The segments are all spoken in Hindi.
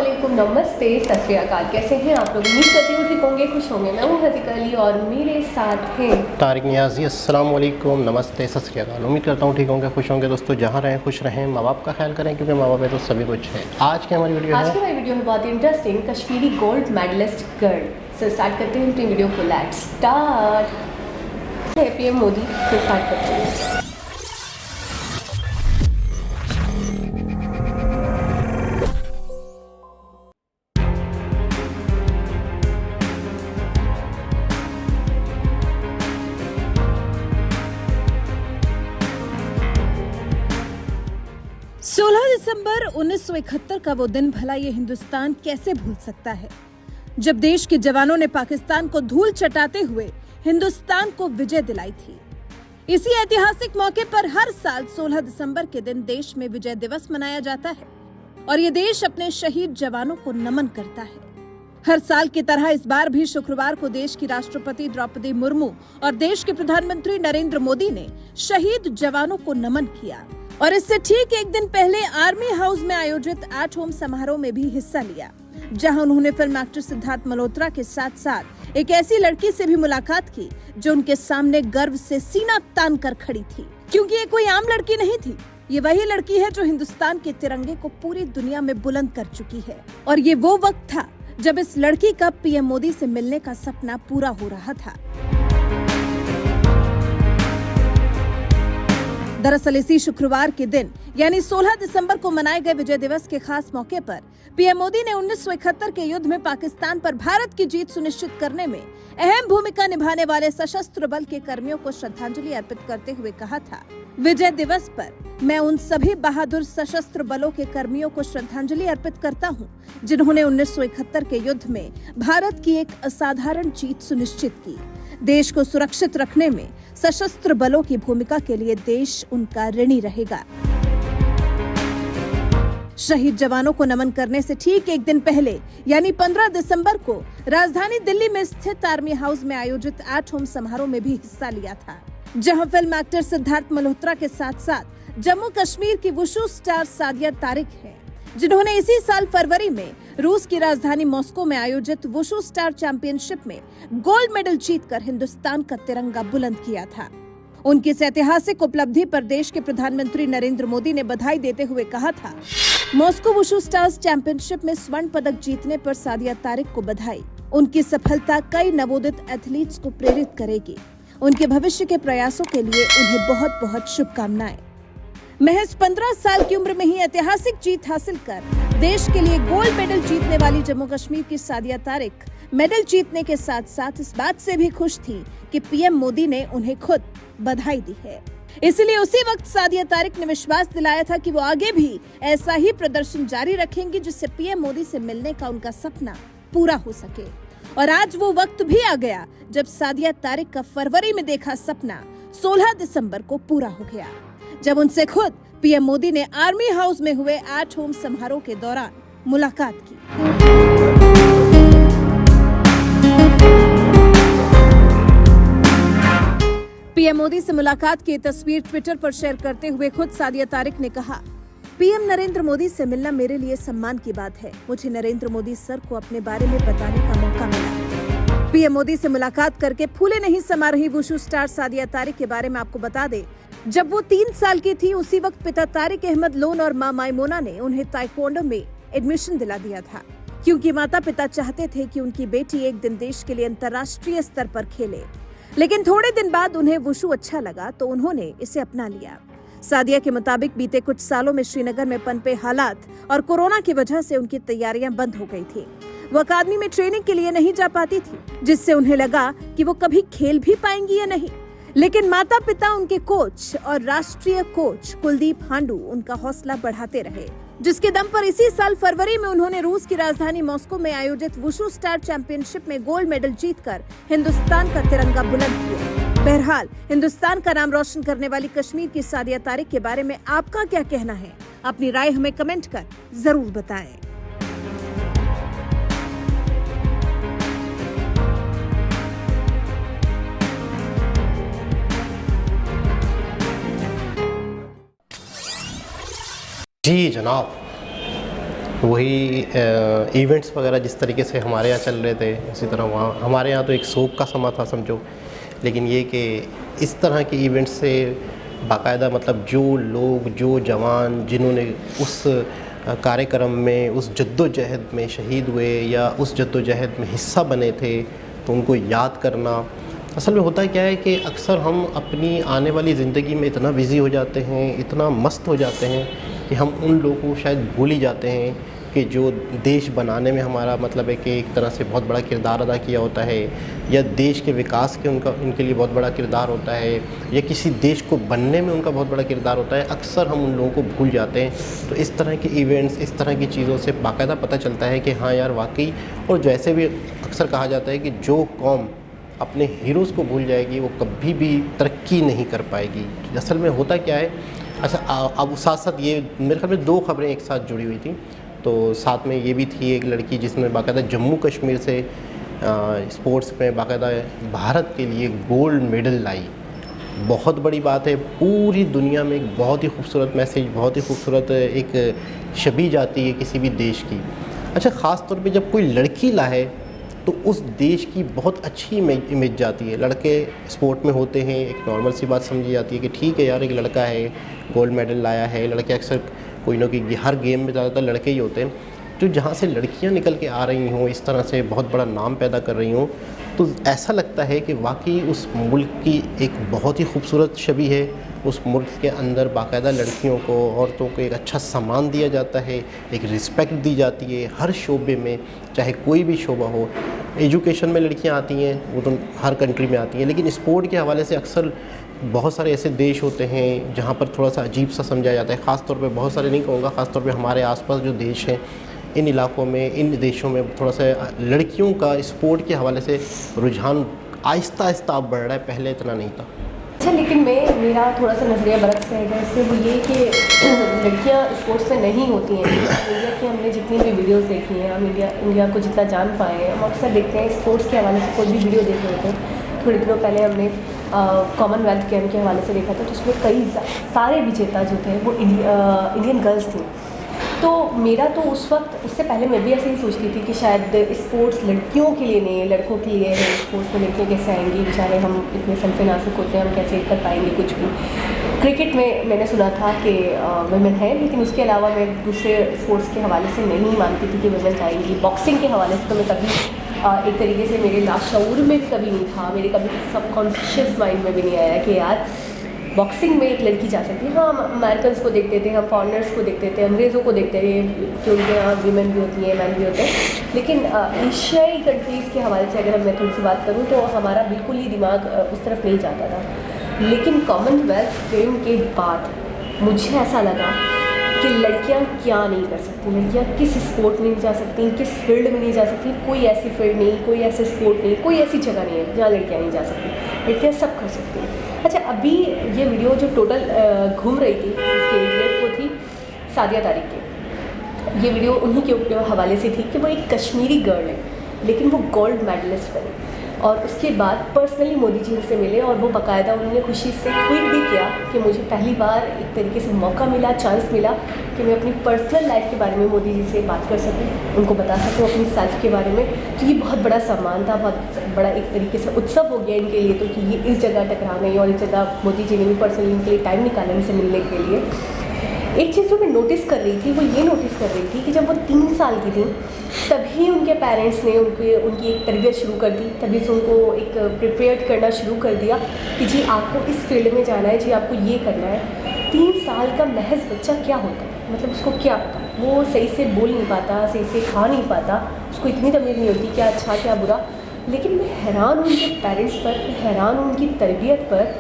अस्सलामुअलैकुम, नमस्ते, सत श्री अकाल। कैसे हैं आप लोग? उम्मीद करती हूँ ठीक होंगे, खुश होंगे। मैं हूँ हज़ीका अली और मेरे साथ हैं तारिक नियाज़ी। अस्सलामुअलैकुम, नमस्ते, सत श्री अकाल। उम्मीद करता हूँ ठीक होंगे, खुश होंगे। दोस्तों जहाँ रहें खुश रहें, माँ बाप का ख्याल करें क्योंकि माँ बाप है तो सभी कुछ है। आज की हमारी वीडियो है बहुत interesting, Kashmiri gold medalist girl से स्टार्ट करते हैं अपनी वीडियो को। Let's start. पीएम मोदी से स्टार्ट करते हैं। 16 दिसंबर 1971 का वो दिन भला ये हिंदुस्तान कैसे भूल सकता है, जब देश के जवानों ने पाकिस्तान को धूल चटाते हुए हिंदुस्तान को विजय दिलाई थी। इसी ऐतिहासिक मौके पर हर साल 16 दिसंबर के दिन देश में विजय दिवस मनाया जाता है और ये देश अपने शहीद जवानों को नमन करता है। हर साल की तरह इस बार भी शुक्रवार को देश की राष्ट्रपति द्रौपदी मुर्मू और देश के प्रधानमंत्री नरेंद्र मोदी ने शहीद जवानों को नमन किया और इससे ठीक एक दिन पहले आर्मी हाउस में आयोजित एट होम समारोह में भी हिस्सा लिया, जहां उन्होंने फिल्म एक्टर सिद्धार्थ मल्होत्रा के साथ साथ एक ऐसी लड़की से भी मुलाकात की जो उनके सामने गर्व से सीना तान कर खड़ी थी, क्योंकि ये कोई आम लड़की नहीं थी। ये वही लड़की है जो हिंदुस्तान के तिरंगे को पूरी दुनिया में बुलंद कर चुकी है और ये वो वक्त था जब इस लड़की का पीएम मोदी से मिलने का सपना पूरा हो रहा था। दरअसल इसी शुक्रवार के दिन यानी 16 दिसंबर को मनाए गए विजय दिवस के खास मौके पर पीएम मोदी ने 1971 के युद्ध में पाकिस्तान पर भारत की जीत सुनिश्चित करने में अहम भूमिका निभाने वाले सशस्त्र बल के कर्मियों को श्रद्धांजलि अर्पित करते हुए कहा था, विजय दिवस पर मैं उन सभी बहादुर सशस्त्र बलों के कर्मियों को श्रद्धांजलि अर्पित करता हूं, जिन्होंने 1971 के युद्ध में भारत की एक असाधारण जीत सुनिश्चित की। देश को सुरक्षित रखने में सशस्त्र बलों की भूमिका के लिए देश उनका ऋणी रहेगा। शहीद जवानों को नमन करने से ठीक एक दिन पहले यानी 15 दिसंबर को राजधानी दिल्ली में स्थित आर्मी हाउस में आयोजित एट होम समारोह में भी हिस्सा लिया था, जहां फिल्म एक्टर सिद्धार्थ मल्होत्रा के साथ साथ जम्मू कश्मीर की वुशु स्टार सादिया तारिक है, जिन्होंने इसी साल फरवरी में रूस की राजधानी मॉस्को में आयोजित वुशु स्टार चैंपियनशिप में गोल्ड मेडल जीतकर हिंदुस्तान का तिरंगा बुलंद किया था। उनकी इस ऐतिहासिक उपलब्धि पर देश के प्रधानमंत्री नरेंद्र मोदी ने बधाई देते हुए कहा था, मॉस्को वुशु स्टार्स चैंपियनशिप में स्वर्ण पदक जीतने पर सादिया तारिक को बधाई। उनकी सफलता कई नवोदित एथलीट्स को प्रेरित करेगी। उनके भविष्य के प्रयासों के लिए उन्हें बहुत बहुत शुभकामनाएं। महज 15 साल की उम्र में ही ऐतिहासिक जीत हासिल कर देश के लिए गोल्ड मेडल जीतने वाली जम्मू कश्मीर की सादिया तारिक मेडल जीतने के साथ साथ इस बात से भी खुश थी कि पीएम मोदी ने उन्हें खुद बधाई दी है। इसलिए उसी वक्त सादिया तारिक ने विश्वास दिलाया था कि वो आगे भी ऐसा ही प्रदर्शन जारी रखेंगी, जिससे पीएम मोदी से मिलने का उनका सपना पूरा हो सके। और आज वो वक्त भी आ गया जब सादिया तारिक का फरवरी में देखा सपना 16 दिसंबर को पूरा हो गया, जब उनसे खुद पीएम मोदी ने आर्मी हाउस में हुए एट होम समारोह के दौरान मुलाकात की। पीएम मोदी से मुलाकात की तस्वीर ट्विटर पर शेयर करते हुए खुद सादिया तारिक ने कहा, पीएम नरेंद्र मोदी से मिलना मेरे लिए सम्मान की बात है। मुझे नरेंद्र मोदी सर को अपने बारे में बताने का मौका मिला। पीएम मोदी से मुलाकात करके फूले नहीं समा रही वुशु स्टार सादिया तारिक के बारे में आपको बता दें, जब वो 3 साल की थी उसी वक्त पिता तारिक अहमद लोन और मां माइमोना ने उन्हें ताइक्वांडो में एडमिशन दिला दिया था, क्योंकि माता पिता चाहते थे कि उनकी बेटी एक दिन देश के लिए अंतर्राष्ट्रीय स्तर पर खेले। लेकिन थोड़े दिन बाद उन्हें वुशु अच्छा लगा तो उन्होंने इसे अपना लिया। सादिया के मुताबिक बीते कुछ सालों में श्रीनगर में पनपे हालात और कोरोना की वजह से उनकी तैयारियां बंद हो गई थी। वो अकादमी में ट्रेनिंग के लिए नहीं जा पाती थी, जिससे उन्हें लगा कि वो कभी खेल भी पाएंगी या नहीं। लेकिन माता पिता, उनके कोच और राष्ट्रीय कोच कुलदीप हांडू उनका हौसला बढ़ाते रहे, जिसके दम पर इसी साल फरवरी में उन्होंने रूस की राजधानी मॉस्को में आयोजित वुशु स्टार चैंपियनशिप में गोल्ड मेडल जीतकर हिंदुस्तान का तिरंगा बुलंद किया। बहरहाल, हिंदुस्तान का नाम रोशन करने वाली कश्मीर की सादिया तारिक के बारे में आपका क्या कहना है? अपनी राय हमें कमेंट कर जरूर बताएं। जी जनाब, वही इवेंट्स वगैरह जिस तरीके से हमारे यहाँ चल रहे थे, इसी तरह वहाँ हमारे यहाँ तो एक शोक का समा था समझो। लेकिन ये कि इस तरह के इवेंट्स से बाकायदा मतलब जो लोग, जो जवान जिन्होंने उस कार्यक्रम में, उस जद्दोजहद में शहीद हुए या उस जद्दोजहद में हिस्सा बने थे, तो उनको याद करना। असल में होता क्या है कि अक्सर हम अपनी आने वाली ज़िंदगी में इतना बिज़ी हो जाते हैं, इतना मस्त हो जाते हैं कि हम उन लोगों को शायद भूल ही जाते हैं कि जो देश बनाने में हमारा मतलब है कि एक तरह से बहुत बड़ा किरदार अदा किया होता है, या देश के विकास के उनके लिए बहुत बड़ा किरदार होता है, या किसी देश को बनने में उनका बहुत बड़ा किरदार होता है। अक्सर हम उन लोगों को भूल जाते हैं। तो इस तरह के इवेंट्स, इस तरह की चीज़ों से बाकायदा पता चलता है कि हाँ यार वाकई, और जैसे भी अक्सर कहा जाता है कि जो कौम अपने हीरोज़ को भूल जाएगी वो कभी भी तरक्की नहीं कर पाएगी। असल में होता क्या है, अच्छा अब साथ साथ ये मेरे ख्याल में 2 खबरें एक साथ जुड़ी हुई थी। तो साथ में ये भी थी एक लड़की जिसने बाकायदा जम्मू कश्मीर से स्पोर्ट्स में बाकायदा भारत के लिए गोल्ड मेडल लाई। बहुत बड़ी बात है, पूरी दुनिया में एक बहुत ही खूबसूरत मैसेज, बहुत ही खूबसूरत एक छवि जाती है किसी भी देश की। अच्छा, ख़ास तौर पे जब कोई लड़की लाए तो उस देश की बहुत अच्छी इमेज जाती है। लड़के स्पोर्ट में होते हैं, एक नॉर्मल सी बात समझी जाती है कि ठीक है यार एक लड़का है, गोल्ड मेडल लाया है। लड़के अक्सर कोई ना कोई हर गेम में ज़्यादातर लड़के ही होते हैं। तो जहाँ से लड़कियाँ निकल के आ रही हों, इस तरह से बहुत बड़ा नाम पैदा कर रही हों, तो ऐसा लगता है कि वाकई उस मुल्क की एक बहुत ही खूबसूरत छवि है। उस मुल्क के अंदर बाकायदा लड़कियों को, औरतों को एक अच्छा सम्मान दिया जाता है, एक रिस्पेक्ट दी जाती है हर शोबे में, चाहे कोई भी शोबा हो। एजुकेशन में लड़कियां आती हैं, वो तो हर कंट्री में आती हैं, लेकिन स्पोर्ट के हवाले से अक्सर बहुत सारे ऐसे देश होते हैं जहाँ पर थोड़ा सा अजीब सा समझा जाता है। ख़ास तौर पे, बहुत सारे नहीं कहूँगा, ख़ास तौर पे हमारे आसपास जो देश हैं, इन इलाक़ों में, इन देशों में थोड़ा सा लड़कियों का स्पोर्ट के हवाले से रुझान आहिस्ता आहिस्ता अब बढ़ रहा है, पहले इतना नहीं था। अच्छा, लेकिन मेरा थोड़ा सा नज़रिया बरक्स रहेगा इससे, वो ये कि लड़कियां स्पोर्ट्स में नहीं होती हैं। इंडिया की हमने जितनी भी वीडियोस देखी हैं, हम इंडिया को जितना जान पाए हैं, हम अक्सर देखते हैं स्पोर्ट्स के हवाले से कोई भी वीडियो देख रहे थे। थोड़े दिनों पहले हमने कॉमनवेल्थ गेम के हवाले से देखा था, तो उसमें कई सारे विजेता जो थे वो इंडियन गर्ल्स थी। तो मेरा तो उस वक्त, उससे पहले मैं भी ऐसे ही सोचती थी कि शायद स्पोर्ट्स लड़कियों के लिए नहीं है, लड़कों के लिए है। स्पोर्ट्स में लड़कियाँ कैसे आएंगी, बेचारे हम इतने सनफे नाजुक होते हैं, हम कैसे कर पाएंगे कुछ भी। क्रिकेट में मैंने सुना था कि वुमेन है, लेकिन उसके अलावा मैं दूसरे स्पोर्ट्स के हवाले से नहीं मानती थी कि वुमेन आएंगी। बॉक्सिंग के हवाले से तो मैं कभी एक तरीके से मेरे लाशऊर में भी कभी नहीं था, मेरे कभी सबकॉन्शियस माइंड में भी नहीं आया कि यार बॉक्सिंग में एक लड़की जा सकती है। हाँ, हम अमेरिकन्स को देखते थे, हम फॉरेनर्स को देखते थे, अंग्रेज़ों को देखते थे कि उनके यहाँ वीमेन भी होती हैं, मैन भी होते हैं। लेकिन एशियाई कंट्रीज़ के हवाले से अगर मैं थोड़ी सी बात करूँ तो हमारा बिल्कुल ही दिमाग उस तरफ नहीं जाता था। लेकिन कॉमनवेल्थ गेम के बाद मुझे ऐसा लगा कि लड़कियां क्या नहीं कर सकती, लड़कियां किस स्पोर्ट में नहीं जा सकती, किस फील्ड में नहीं जा सकती। कोई ऐसी फील्ड नहीं, कोई ऐसे स्पोर्ट नहीं, कोई ऐसी जगह नहीं है जहाँ लड़कियां नहीं जा सकती। लड़कियां सब कर सकती हैं। अच्छा, अभी ये वीडियो जो टोटल घूम रही थी इसके लिए, वो थी सादिया तारिक की। ये वीडियो उन्हीं के हवाले से थी कि वो एक कश्मीरी गर्ल है, लेकिन वो गोल्ड मेडलिस्ट बनी। और उसके बाद पर्सनली मोदी जी उनसे मिले और वो बाकायदा उन्होंने खुशी से ट्वीट भी किया कि मुझे पहली बार एक तरीके से मौका मिला, चांस मिला कि मैं अपनी पर्सनल लाइफ के बारे में मोदी जी से बात कर सकूं, उनको बता सकूं अपनी सेल्फ के बारे में। तो ये बहुत बड़ा सम्मान था, बहुत बड़ा एक तरीके से उत्सव हो गया इनके लिए, तो कि ये इस जगह टकरा गई और इस जगह मोदी जी ने भी पर्सनली इनके लिए टाइम निकाला इनसे मिलने के लिए। एक चीज़ जो मैं नोटिस कर रही थी, वो ये नोटिस कर रही थी कि जब वो 3 साल की थी तभी उनके पेरेंट्स ने उनकी एक तरबियत शुरू कर दी, तभी से उनको एक प्रिपेयर करना शुरू कर दिया कि जी आपको इस फील्ड में जाना है, जी आपको ये करना है। 3 साल का महज बच्चा क्या होता है, मतलब उसको क्या पता, वो सही से बोल नहीं पाता, सही से खा नहीं पाता, उसको इतनी तमीज़ नहीं होती क्या अच्छा क्या बुरा। लेकिन मैं हैरान हूँ उनके पेरेंट्स पर, हैरान हूँ उनकी तरबियत पर,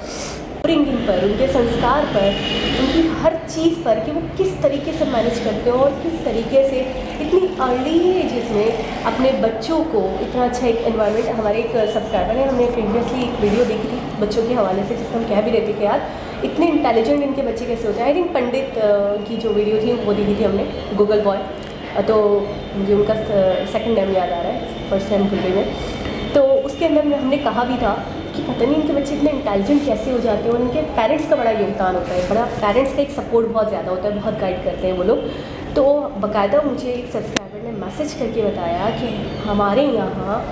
अपब्रिंगिंग पर, उनके संस्कार पर, उनकी हर चीज़ पर कि वो किस तरीके से मैनेज करते हो और किस तरीके से इतनी अर्ली एज में अपने बच्चों को इतना अच्छा एक एनवायरनमेंट। हमारे एक सब्सक्राइबर है, हमने प्रीवियसली एक वीडियो देखी थी बच्चों के हवाले से, जिसमें हम कह भी रहे थे कि यार इतने इंटेलिजेंट इनके बच्चे कैसे होते हैं। आई थिंक पंडित की जो वीडियो थी वो देखी थी हमने, गूगल बॉय, तो मुझे उनका सेकंड नेम याद आ रहा है, फर्स्ट नेम भूल गई मैं। तो उसके अंदर हमने कहा भी था कि पता नहीं इनके बच्चे इतने इंटेलिजेंट कैसे हो जाते हैं, और उनके पेरेंट्स का बड़ा योगदान होता है, बड़ा पेरेंट्स का एक सपोर्ट बहुत ज़्यादा होता है, बहुत गाइड करते हैं वो लोग। तो बाकायदा मुझे एक सब्सक्राइबर ने मैसेज करके बताया कि हमारे यहाँ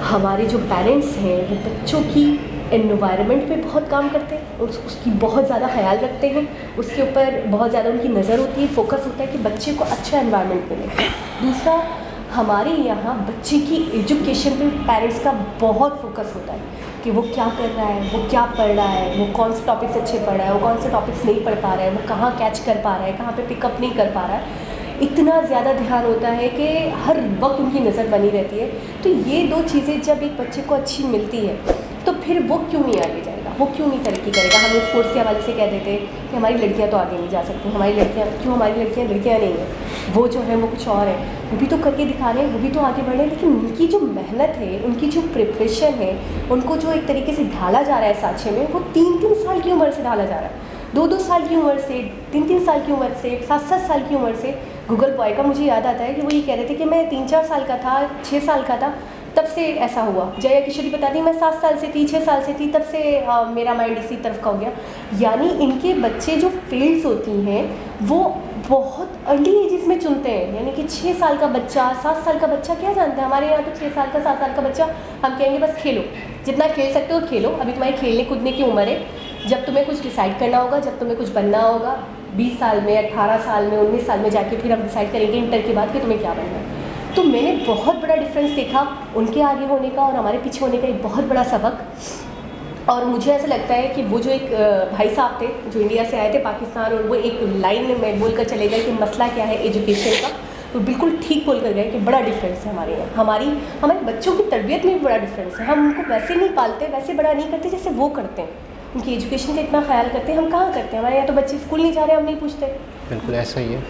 हमारे जो पेरेंट्स हैं वो बच्चों की एनवायरनमेंट पे बहुत काम करते हैं, उसकी बहुत ज़्यादा ख्याल रखते हैं, उसके ऊपर बहुत ज़्यादा उनकी नज़र होती है, फोकस होता है कि बच्चे को अच्छा एनवायरनमेंट मिले। दूसरा, हमारे यहाँ बच्चे की एजुकेशन पे पेरेंट्स का बहुत फोकस होता है कि वो क्या कर रहा है, वो क्या पढ़ रहा है, वो कौन से टॉपिक्स अच्छे पढ़ रहा है, वो कौन से टॉपिक्स नहीं पढ़ पा रहा है, वो कहाँ कैच कर पा रहा है, कहाँ पे पिकअप नहीं कर पा रहा है। इतना ज़्यादा ध्यान होता है कि हर वक्त उनकी नज़र बनी रहती है। तो ये दो चीज़ें जब एक बच्चे को अच्छी मिलती है तो फिर वो क्यों नहीं आगे जाएगा, वो क्यों नहीं तरक्की करेगा। हम स्पोर्ट्स के हवाले से कह देते हैं कि हमारी लड़कियां तो आगे नहीं जा सकती, हमारी लड़कियां क्यों, हमारी लड़कियां नहीं हैं, वो जो है वो कुछ और है, वो भी तो करके दिखा रहे हैं, वो भी तो आगे बढ़ रहे हैं। लेकिन उनकी जो मेहनत है, उनकी जो प्रिपरेशन है, उनको जो एक तरीके से ढाला जा रहा है सांचे में, वो 3-3 साल की उम्र से ढाला जा रहा है, 2-2 साल की उम्र से, 3-3 साल की उम्र से, 7-7 साल की उम्र से। गूगल बॉय का मुझे याद आता है कि वो ये कह रहे थे कि मैं 3-4 साल का था, 6 साल का था, तब से ऐसा हुआ। जया किशोरी बताती मैं 7 साल से थी, 6 साल से थी, तब से मेरा माइंड इसी तरफ का हो गया। यानी इनके बच्चे जो फील्ड्स होती हैं वो बहुत अर्ली एजेस में चुनते हैं। यानी कि 6 साल का बच्चा, 7 साल का बच्चा क्या जानता है। हमारे यहाँ तो 6 साल का, 7 साल का बच्चा, हम कहेंगे बस खेलो, जितना खेल सकते हो खेलो, अभी तुम्हारी खेलने कूदने की उम्र है। जब तुम्हें कुछ डिसाइड करना होगा, जब तुम्हें कुछ बनना होगा, 20 साल में, 18 साल में, 19 साल में जाके फिर हम डिसाइड करेंगे इंटर के बाद कि तुम्हें क्या बनना है। तो मैंने बहुत बड़ा डिफरेंस देखा उनके आगे होने का और हमारे पीछे होने का, एक बहुत बड़ा सबक। और मुझे ऐसा लगता है कि वो जो एक भाई साहब थे जो इंडिया से आए थे पाकिस्तान, और वो एक लाइन में बोल कर चले गए कि मसला क्या है एजुकेशन का, तो बिल्कुल ठीक बोल कर गए कि बड़ा डिफरेंस है हमारे यहाँ, हमारे बच्चों की तरबियत में भी बड़ा डिफरेंस है। हम उनको वैसे नहीं पालते, वैसे बड़ा नहीं करते जैसे वो करते हैं। उनकी एजुकेशन का इतना ख्याल करते हैं, हम कहाँ करते हैं। हमारे यहाँ तो बच्चे स्कूल नहीं जा रहे, हम नहीं पूछते। बिल्कुल ऐसा ही है।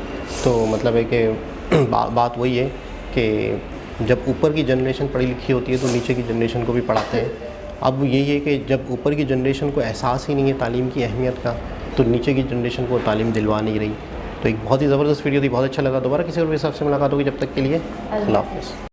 तो मतलब है कि बात वही है कि जब ऊपर की जनरेशन पढ़ी लिखी होती है तो नीचे की जनरेशन को भी पढ़ाते हैं। अब यही है कि जब ऊपर की जनरेशन को एहसास ही नहीं है तालीम की अहमियत का, तो नीचे की जनरेशन को तालीम दिलवा नहीं रही। तो एक बहुत ही ज़बरदस्त वीडियो थी, बहुत अच्छा लगा। दोबारा किसी और हिसाब से मुलाकात होगी, जब तक के लिए अल्लाह हाफ़िज़।